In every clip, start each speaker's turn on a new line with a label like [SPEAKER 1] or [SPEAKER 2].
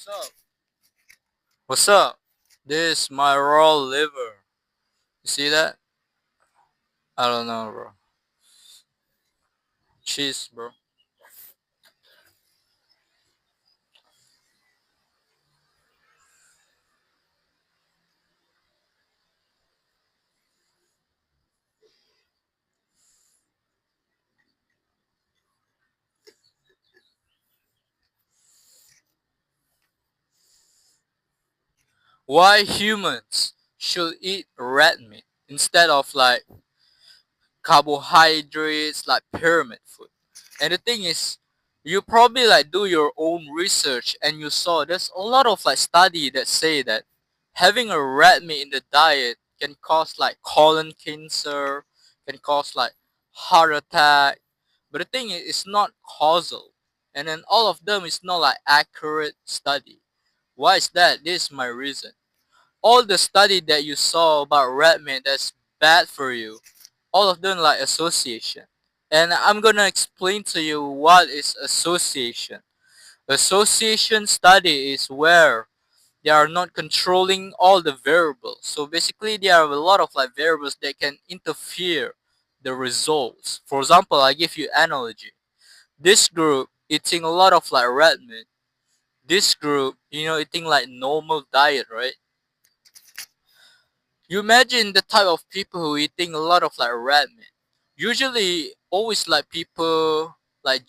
[SPEAKER 1] What's up? What's up? This is my raw liver. You see that? I don't know, bro. Cheese, bro. Why humans should eat red meat instead of like carbohydrates, like pyramid food? And the thing is, you probably like do your own research and you saw there's a lot of like study that say that having a red meat in the diet can cause like colon cancer, can cause like heart attack. But the thing is, it's not causal. And then all of them is not like accurate study. Why is that? This is my reason. All the study that you saw about red meat that's bad for you, all of them like association. And I'm gonna explain to you what is association. Association study is where they are not controlling all the variables. So basically there are a lot of like variables that can interfere the results. For example, I give you analogy. This group eating a lot of like red meat. This group, eating like normal diet, right? You imagine the type of people who eating a lot of like red meat. Usually, always like people like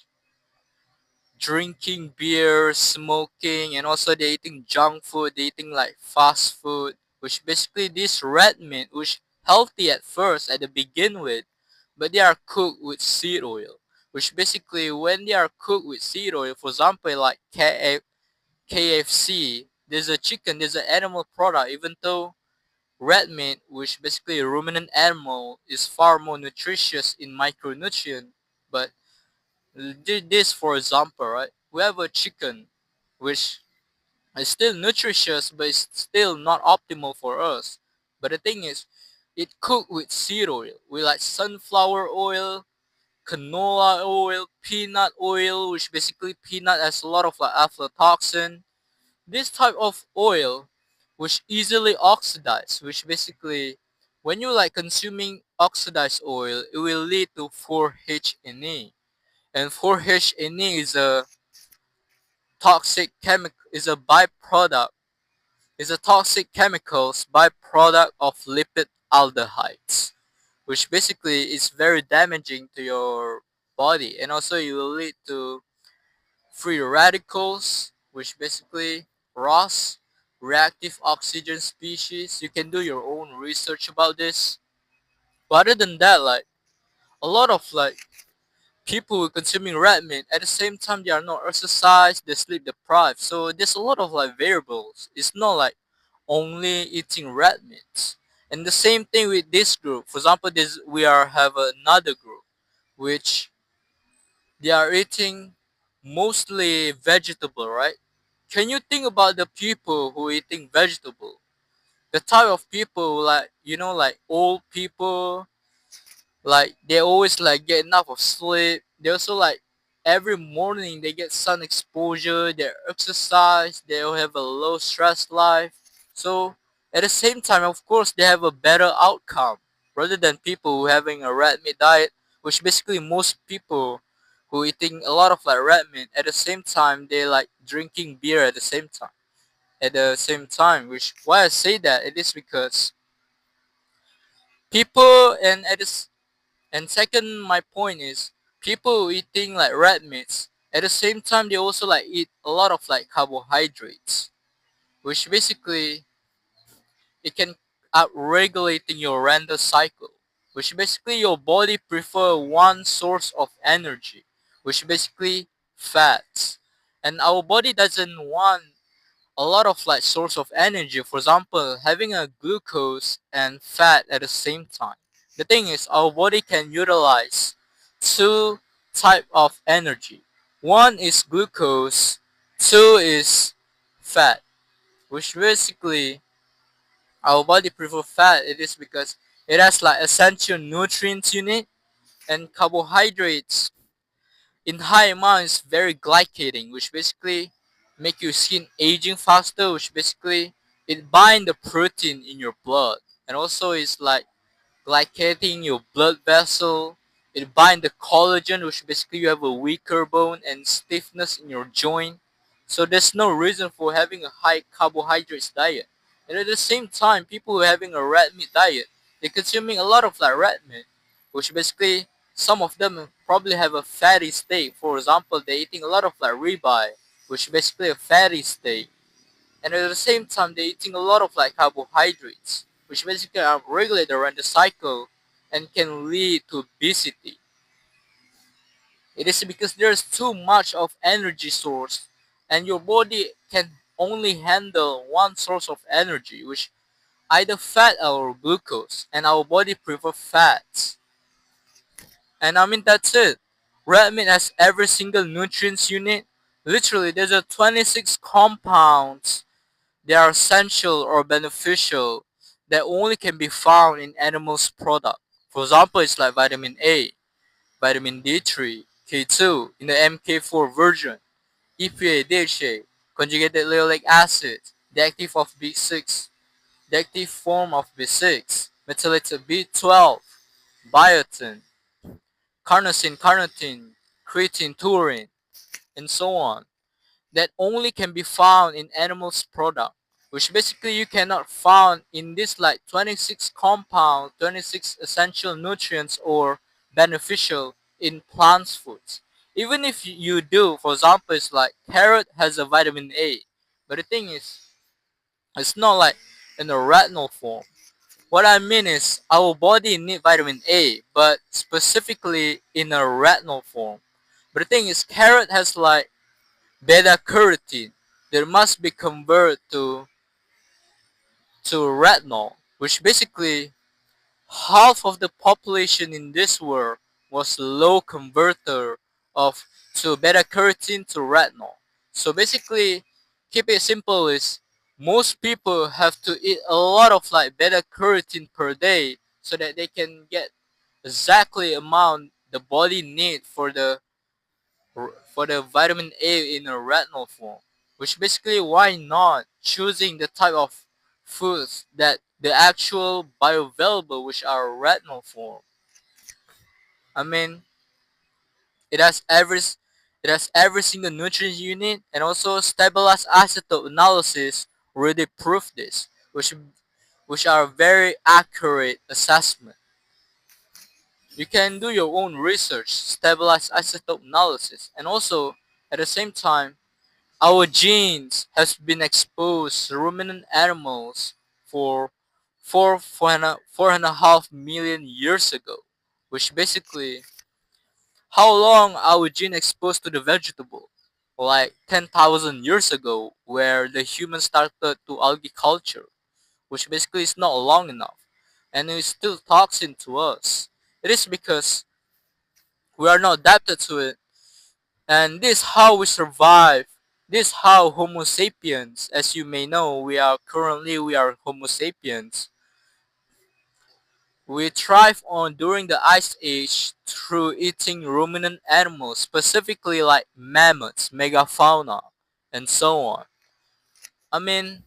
[SPEAKER 1] drinking beer, smoking, and also they eating junk food. They eating like fast food, which basically this red meat, which healthy at first at the begin with, but they are cooked with seed oil. Which basically when they are cooked with seed oil, for example like KFC, there's a chicken, there's an animal product, even though red meat, which basically a ruminant animal, is far more nutritious in micronutrient. But this, for example, right? We have a chicken, which is still nutritious, but it's still not optimal for us. But the thing is, it cooked with seed oil, with like sunflower oil, canola oil, peanut oil, which basically peanut has a lot of like aflatoxin. This type of oil, which easily oxidize, which basically, when you like consuming oxidized oil, it will lead to 4-HNA. And 4-HNA is a toxic chemical, is a byproduct, is a toxic chemicals byproduct of lipid aldehydes, which basically is very damaging to your body, and also it will lead to free radicals, which basically ROS, reactive oxygen species. You can do your own research about this. But other than that, like a lot of like people who consuming red meat at the same time they are not exercise, they sleep deprived. So there's a lot of like variables. It's not like only eating red meat. And the same thing with this group. For example, this we are have another group which they are eating mostly vegetable, right? Can you think about the people who eating vegetable? The type of people like like old people, like they always like get enough of sleep. They also like every morning they get sun exposure, they exercise, they will have a low stress life. So at the same time, of course, they have a better outcome rather than people who having a red meat diet, which basically most people who eating a lot of like red meat at the same time they like drinking beer at the same time. At the same time, which why I say that it is because people and second, my point is people eating like red meats at the same time they also like eat a lot of like carbohydrates, which basically it can out regulating your random cycle, which basically your body prefer one source of energy, which basically fats, and our body doesn't want a lot of like source of energy. For example, having a glucose and fat at the same time. The thing is our body can utilize two type of energy. One is glucose, two is fat, which basically our body prefer fat. It is because it has like essential nutrients in it, and carbohydrates in high amounts very glycating, which basically make your skin aging faster, which basically it bind the protein in your blood, and also it's like glycating your blood vessel. It bind the collagen, which basically you have a weaker bone and stiffness in your joint. So there's no reason for having a high carbohydrates diet. And at the same time, people who are having a red meat diet, they're consuming a lot of like red meat, which basically some of them probably have a fatty steak. For example, they're eating a lot of like ribeye, which basically a fatty steak, and at the same time they're eating a lot of like carbohydrates, which basically are regulate around the cycle and can lead to obesity. It is because there's too much of energy source, and your body can only handle one source of energy, which either fat or glucose, and our body prefer fats. And I mean that's it. Red meat has every single nutrients you need. Literally, there's a 26 compounds. They are essential or beneficial that only can be found in animals' product. For example, it's like vitamin A, vitamin D3, K2 in the MK4 version, EPA, DHA, conjugated linoleic acid, the active of B6, the active form of B6, methylated B12, biotin, carnosine, carnitine, creatine, taurine, and so on, that only can be found in animals product, which basically you cannot found in this like 26 compound, 26 essential nutrients or beneficial in plants foods. Even if you do, for example, it's like carrot has a vitamin A, but the thing is it's not like in a retinol form. What I mean is our body need vitamin A, but specifically in a retinol form. But the thing is carrot has like beta carotene that must be converted to retinol, which basically half of the population in this world was low converter of to beta carotene to retinol. So basically, keep it simple is most people have to eat a lot of like beta carotene per day so that they can get exactly amount the body need for the vitamin A in a retinol form, which basically why not choosing the type of foods that the actual bioavailable which are retinol form. I mean, it has every single nutrient you need, and also stabilized isotope analysis really prove this, which are very accurate assessment. You can do your own research, stabilized isotope analysis, and also at the same time our genes has been exposed to ruminant animals for 4.5 million years ago, which basically how long our gene exposed to the vegetable? Like 10,000 years ago, where the humans started to algae culture, which basically is not long enough, and it's still toxin to us. It is because we are not adapted to it, and this how we survive. This how Homo sapiens, as you may know, we are Homo sapiens. We thrive on during the ice age through eating ruminant animals, specifically like mammoths, megafauna, and so on. I mean,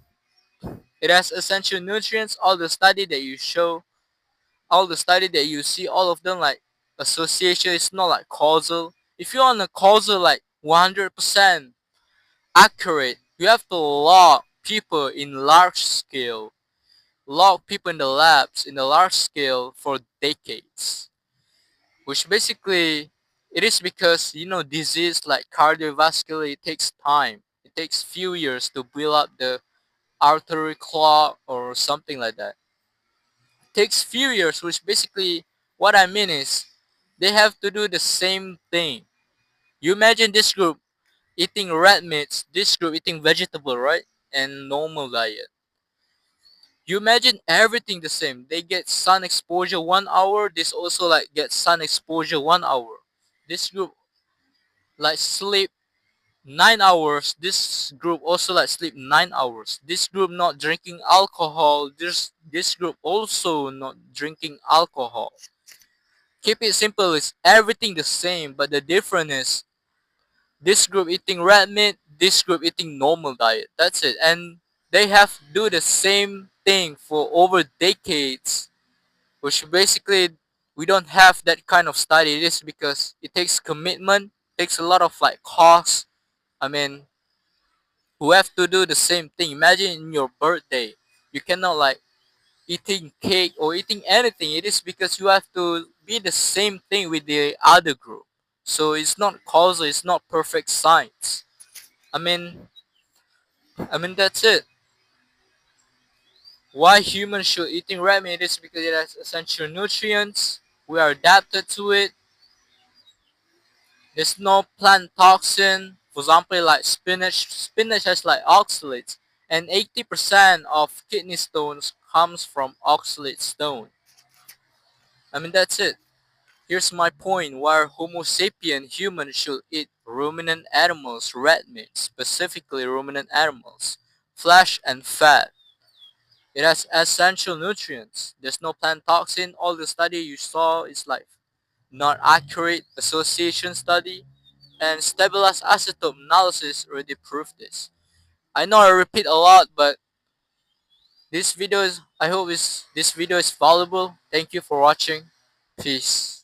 [SPEAKER 1] it has essential nutrients. All the study that you see, all of them like association is not like causal. If you're on a causal like 100% accurate, you have to log people in large scale, log people in the labs in the large scale for decades, which basically it is because disease like cardiovascular, it takes time. It takes few years to build up the artery clot or something like that. It takes few years, which basically what I mean is they have to do the same thing. You imagine this group eating red meats, this group eating vegetable, right? And normal diet. You imagine everything the same. They get sun exposure 1 hour. This also like get sun exposure 1 hour. This group like sleep 9 hours. This group also like sleep 9 hours. This group not drinking alcohol. This group also not drinking alcohol. Keep it simple. It's everything the same, but the difference is this group eating red meat. this group eating normal diet. That's it. And they have do the same thing for over decades, which basically we don't have that kind of study. It is because it takes commitment, takes a lot of like cost. I mean, who have to do the same thing. Imagine in your birthday, you cannot like eating cake or eating anything. It is because you have to be the same thing with the other group. So it's not causal, it's not perfect science. I mean, that's it. Why humans should eating red meat is because it has essential nutrients. We are adapted to it. There's no plant toxin. For example, like spinach. Spinach has like oxalates, and 80% of kidney stones comes from oxalate stone. That's it. Here's my point why Homo sapien humans should eat ruminant animals, red meat, specifically ruminant animals, flesh and fat. It has essential nutrients. There's no plant toxin. All the study you saw is like not accurate association study, and stabilized isotope analysis already proved this. I know I repeat a lot, but this video is I hope this video is valuable. Thank you for watching. Peace.